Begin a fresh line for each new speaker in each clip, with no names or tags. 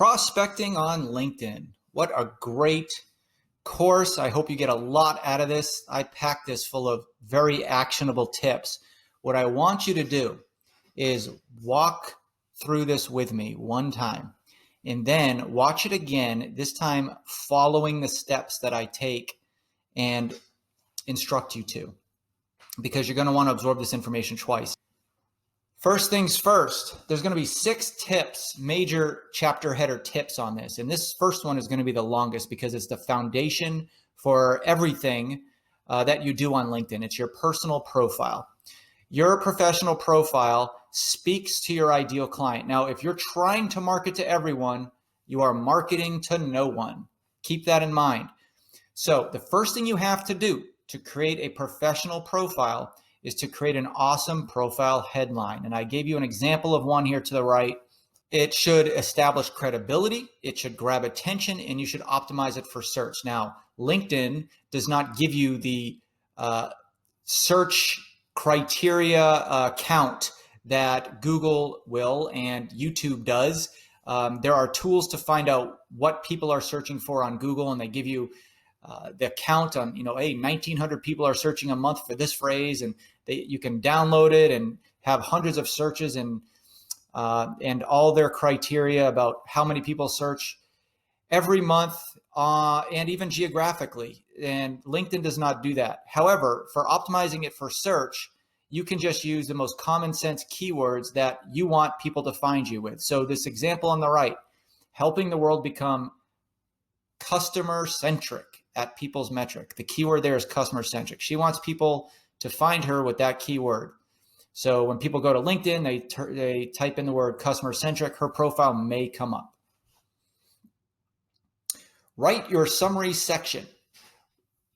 Prospecting on LinkedIn. What a great course. I hope you get a lot out of this. I packed this full of very actionable tips. What I want you to do is walk through this with me one time and then watch it again, this time following the steps that I take and instruct you to, because you're going to want to absorb this information twice. First things first, there's going to be 6 tips, major chapter header tips on this. And this first one is going to be the longest because it's the foundation for everything that you do on LinkedIn. It's your personal profile. Your professional profile speaks to your ideal client. Now, if you're trying to market to everyone, you are marketing to no one. Keep that in mind. So the first thing you have to do to create a professional profile is to create an awesome profile headline. And I gave you an example of one here to the right. It should establish credibility, it should grab attention, and you should optimize it for search. Now, LinkedIn does not give you the search criteria count that Google will and YouTube does. There are tools to find out what people are searching for on Google, and they give you the count on, hey, 1,900 people are searching a month for this phrase, and you can download it and have hundreds of searches and all their criteria about how many people search every month and even geographically. And LinkedIn does not do that. However, for optimizing it for search, you can just use the most common sense keywords that you want people to find you with. So this example on the right, helping the world become customer centric at People's Metric. The keyword there is customer centric. She wants people to find her with that keyword. So when people go to LinkedIn, they type in the word customer centric, her profile may come up. Write your summary section.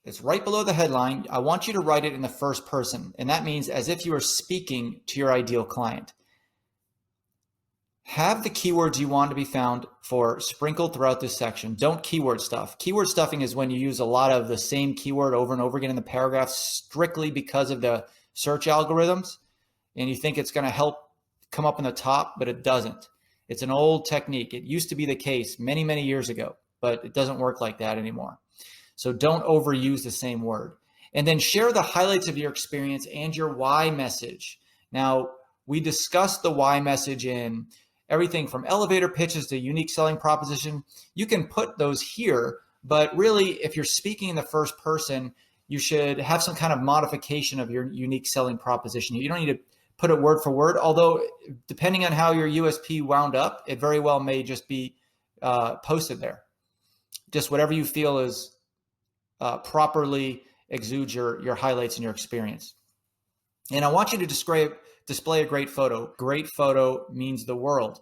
It's right below the headline. I want you to write it in the first person, and that means as if you are speaking to your ideal client. Have the keywords you want to be found for sprinkled throughout this section. Don't keyword stuff. Keyword stuffing is when you use a lot of the same keyword over and over again in the paragraph strictly because of the search algorithms, and you think it's going to help come up in the top, but it doesn't. It's an old technique. It used to be the case many, many years ago, but it doesn't work like that anymore. So don't overuse the same word. And then share the highlights of your experience and your why message. Now, we discussed the why message in everything from elevator pitches to unique selling proposition. You can put those here, but really, if you're speaking in the first person, you should have some kind of modification of your unique selling proposition. You don't need to put it word for word, although depending on how your USP wound up, it very well may just be posted there. Just whatever you feel is properly exudes your highlights and your experience. And I want you to display a great photo. Great photo means the world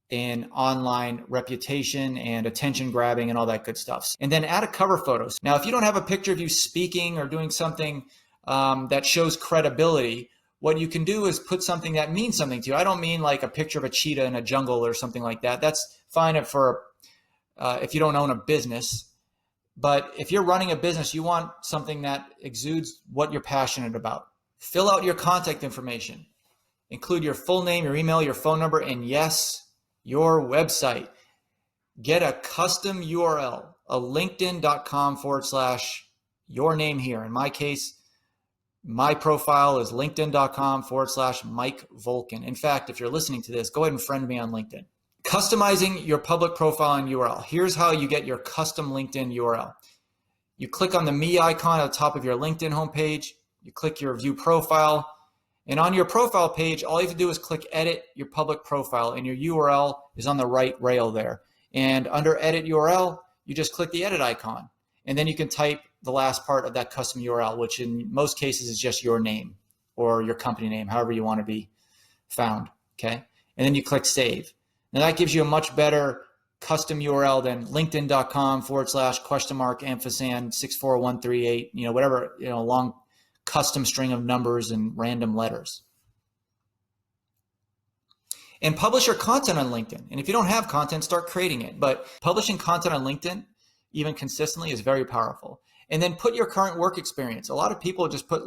in online reputation and attention grabbing and all that good stuff. And then add a cover photo. Now, if you don't have a picture of you speaking or doing something that shows credibility, what you can do is put something that means something to you. I don't mean like a picture of a cheetah in a jungle or something like that. That's fine for if you don't own a business. But if you're running a business, you want something that exudes what you're passionate about. Fill out your contact information. Include your full name, your email, your phone number, and yes, your website. Get a custom URL, a linkedin.com/your name here. In my case, my profile is linkedin.com/Mike Volkan. In fact, if you're listening to this, go ahead and friend me on LinkedIn. Customizing your public profile and URL. Here's how you get your custom LinkedIn URL. You click on the me icon at the top of your LinkedIn homepage. You click your view profile. And on your profile page, all you have to do is click edit your public profile, and your URL is on the right rail there. And under edit URL, you just click the edit icon. And then you can type the last part of that custom URL, which in most cases is just your name or your company name, however you want to be found, okay? And then you click save. Now that gives you a much better custom URL than linkedin.com/?ampersand64138, whatever, long custom string of numbers and random letters. And publish your content on LinkedIn. And if you don't have content, start creating it. But publishing content on LinkedIn, even consistently, is very powerful. And then put your current work experience. A lot of people just put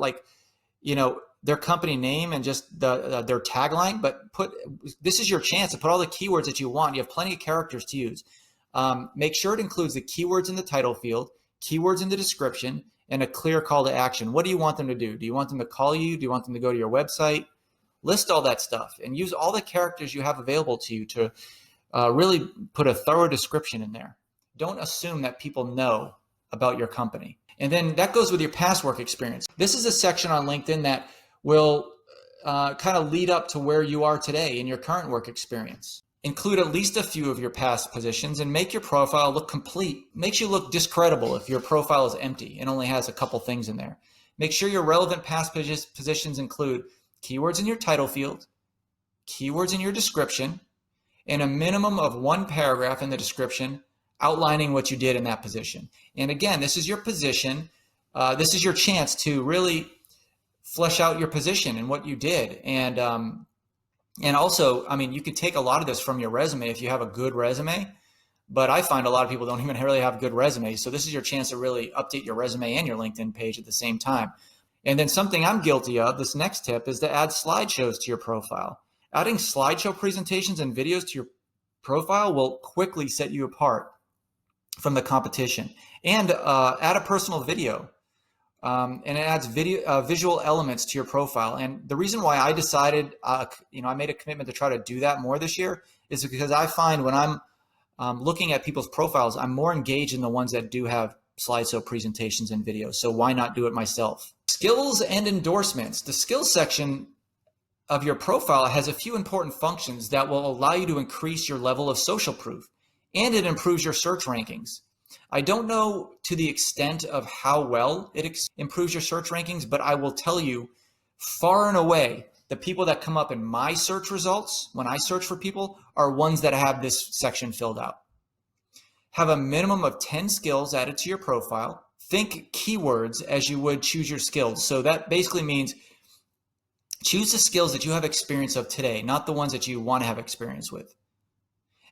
their company name and just their tagline, but this is your chance to put all the keywords that you want. You have plenty of characters to use. Make sure it includes the keywords in the title field, keywords in the description, and a clear call to action. What do you want them to do? Do you want them to call you? Do you want them to go to your website? List all that stuff and use all the characters you have available to you to really put a thorough description in there. Don't assume that people know about your company. And then that goes with your past work experience. This is a section on LinkedIn that will kind of lead up to where you are today in your current work experience. Include at least a few of your past positions and make your profile look complete. Makes you look discreditable if your profile is empty and only has a couple things in there. Make sure your relevant past positions include keywords in your title field, keywords in your description, and a minimum of one paragraph in the description outlining what you did in that position. And again, this is your position. This is your chance to really flesh out your position and what you did. And also, I mean, you could take a lot of this from your resume if you have a good resume, but I find a lot of people don't even really have good resumes. So this is your chance to really update your resume and your LinkedIn page at the same time. And then something I'm guilty of, this next tip, is to add slideshows to your profile. Adding slideshow presentations and videos to your profile will quickly set you apart from the competition. And add a personal video. And it adds visual elements to your profile. And the reason why I decided, I made a commitment to try to do that more this year is because I find when I'm looking at people's profiles, I'm more engaged in the ones that do have slideshow presentations and videos. So why not do it myself? Skills and endorsements. The skills section of your profile has a few important functions that will allow you to increase your level of social proof, and it improves your search rankings. I don't know to the extent of how well it improves your search rankings, but I will tell you far and away, the people that come up in my search results when I search for people are ones that have this section filled out. Have a minimum of 10 skills added to your profile. Think keywords as you would choose your skills. So that basically means choose the skills that you have experience of today, not the ones that you want to have experience with.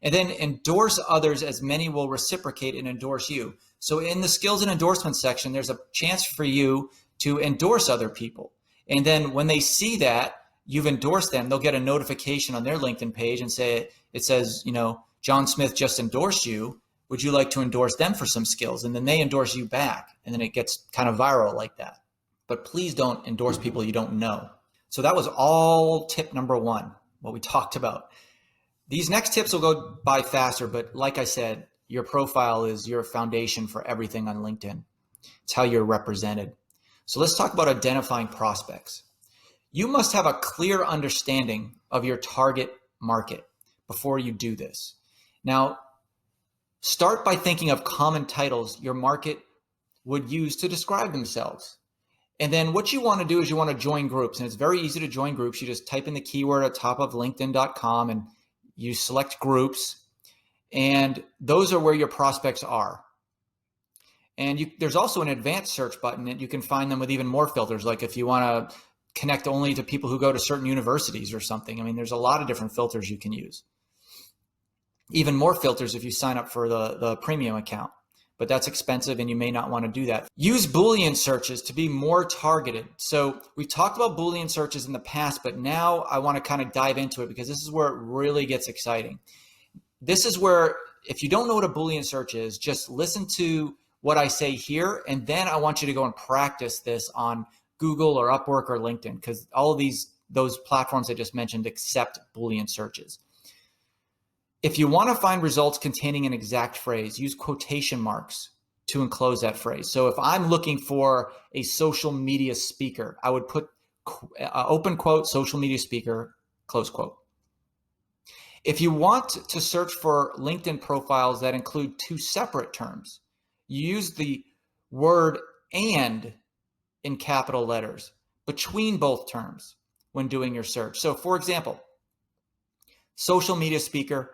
And then endorse others as many will reciprocate and endorse you. So in the skills and endorsement section, there's a chance for you to endorse other people. And then when they see that you've endorsed them, they'll get a notification on their LinkedIn page and it says, John Smith just endorsed you. Would you like to endorse them for some skills? And then they endorse you back. And then it gets kind of viral like that. But please don't endorse people you don't know. So that was all tip number 1, what we talked about. These next tips will go by faster, but like I said, your profile is your foundation for everything on LinkedIn. It's how you're represented. So let's talk about identifying prospects. You must have a clear understanding of your target market before you do this. Now, start by thinking of common titles your market would use to describe themselves. And then what you want to do is you want to join groups. And it's very easy to join groups. You just type in the keyword at top of linkedin.com and you select groups. And those are where your prospects are. And there's also an advanced search button, and you can find them with even more filters. Like if you want to connect only to people who go to certain universities or something. I mean, there's a lot of different filters you can use. Even more filters if you sign up for the premium account. But that's expensive and you may not want to do that. Use Boolean searches to be more targeted. So we've talked about Boolean searches in the past, but now I want to kind of dive into it because this is where it really gets exciting. This is where, if you don't know what a Boolean search is, just listen to what I say here, and then I want you to go and practice this on Google or Upwork or LinkedIn, because all of those platforms I just mentioned accept Boolean searches. If you want to find results containing an exact phrase, use quotation marks to enclose that phrase. So if I'm looking for a social media speaker, I would put open quote, social media speaker, close quote. If you want to search for LinkedIn profiles that include 2 separate terms, you use the word "and" in capital letters between both terms when doing your search. So for example, social media speaker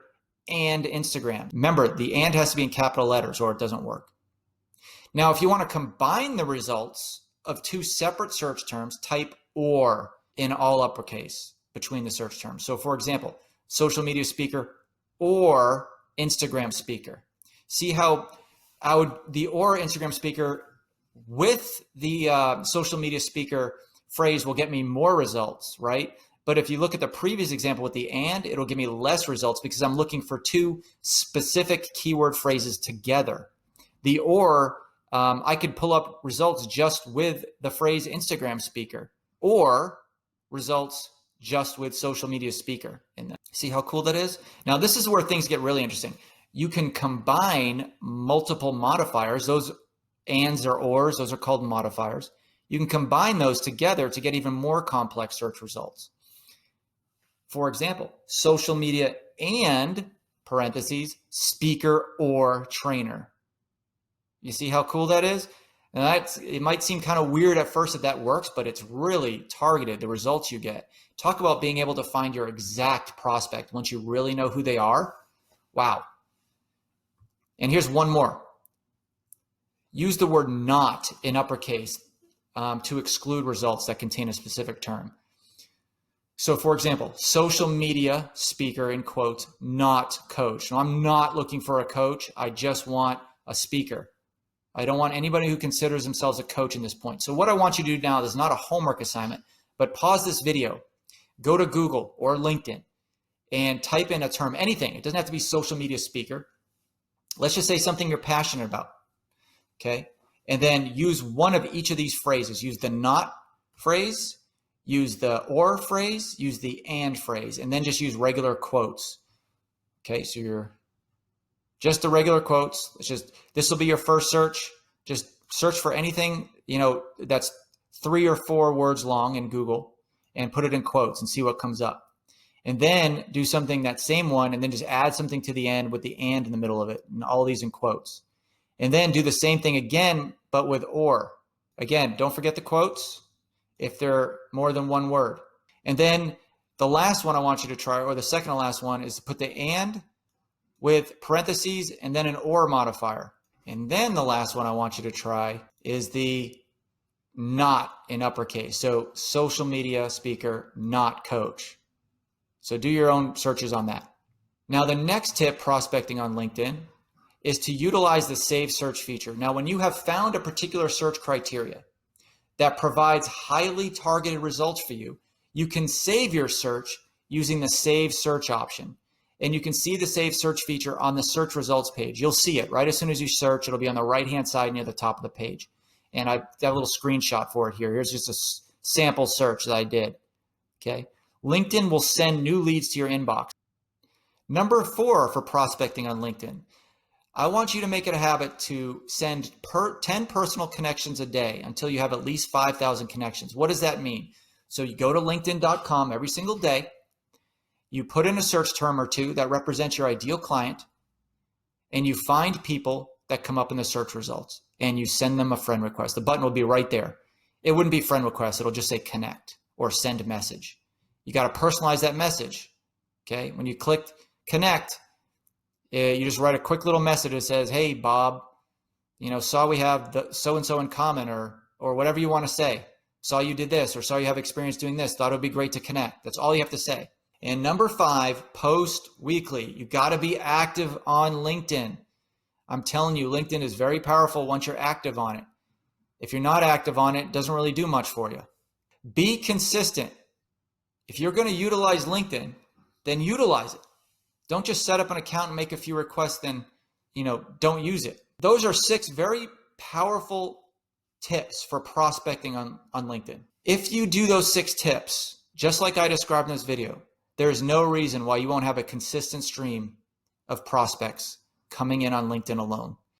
and Instagram. Remember, the "and" has to be in capital letters or it doesn't work. Now, if you want to combine the results of 2 separate search terms, type "or" in all uppercase between the search terms. So for example, social media speaker or Instagram speaker. See how the "or" Instagram speaker with the social media speaker phrase will get me more results, right? But if you look at the previous example with the and, it'll give me less results because I'm looking for two specific keyword phrases together. The or, I could pull up results just with the phrase Instagram speaker, or results just with social media speaker in them. See how cool that is? Now, this is where things get really interesting. You can combine multiple modifiers. Those ands or ors, those are called modifiers. You can combine those together to get even more complex search results. For example, social media and parentheses, speaker or trainer. You see how cool that is? And it might seem kind of weird at first that works, but it's really targeted, the results you get. Talk about being able to find your exact prospect once you really know who they are. Wow. And here's one more. Use the word not in uppercase to exclude results that contain a specific term. So for example, social media speaker in quotes, not coach. Now, I'm not looking for a coach. I just want a speaker. I don't want anybody who considers themselves a coach in this point. So what I want you to do now is not a homework assignment, but pause this video, go to Google or LinkedIn and type in a term, anything. It doesn't have to be social media speaker. Let's just say something you're passionate about, okay? And then use one of each of these phrases. Use the not phrase, use the or phrase, use the and phrase, and then just use regular quotes. Okay, so you're just the regular quotes. This will be your first search. Just search for anything, that's 3 or 4 words long in Google and put it in quotes and see what comes up. And then do something, that same one, and then just add something to the end with the and in the middle of it, and all these in quotes. And then do the same thing again, but with or. Again, don't forget the quotes if they're more than one word. And then the last one I want you to try, or the second to last one, is to put the and with parentheses and then an or modifier. And then the last one I want you to try is the not in uppercase. So social media speaker, not coach. So do your own searches on that. Now, the next tip prospecting on LinkedIn is to utilize the save search feature. Now, when you have found a particular search criteria that provides highly targeted results for you, you can save your search using the save search option. And you can see the save search feature on the search results page. You'll see it right as soon as you search. It'll be on the right-hand side near the top of the page. And I got a little screenshot for it here. Here's just a sample search that I did. Okay. LinkedIn will send new leads to your inbox. Number 4 for prospecting on LinkedIn. I want you to make it a habit to send 10 personal connections a day until you have at least 5,000 connections. What does that mean? So you go to linkedin.com every single day. You put in a search term or two that represents your ideal client, and you find people that come up in the search results, and you send them a friend request. The button will be right there. It wouldn't be friend request. It'll just say connect or send message. You got to personalize that message. Okay. When you click connect, you just write a quick little message that says, hey, Bob, saw we have the so-and-so in common, or whatever you want to say. Saw you did this, or saw you have experience doing this. Thought it would be great to connect. That's all you have to say. And number 5, post weekly. You got to be active on LinkedIn. I'm telling you, LinkedIn is very powerful once you're active on it. If you're not active on it, it doesn't really do much for you. Be consistent. If you're going to utilize LinkedIn, then utilize it. Don't just set up an account and make a few requests, then, don't use it. Those are 6 very powerful tips for prospecting on LinkedIn. If you do those 6 tips, just like I described in this video, there is no reason why you won't have a consistent stream of prospects coming in on LinkedIn alone.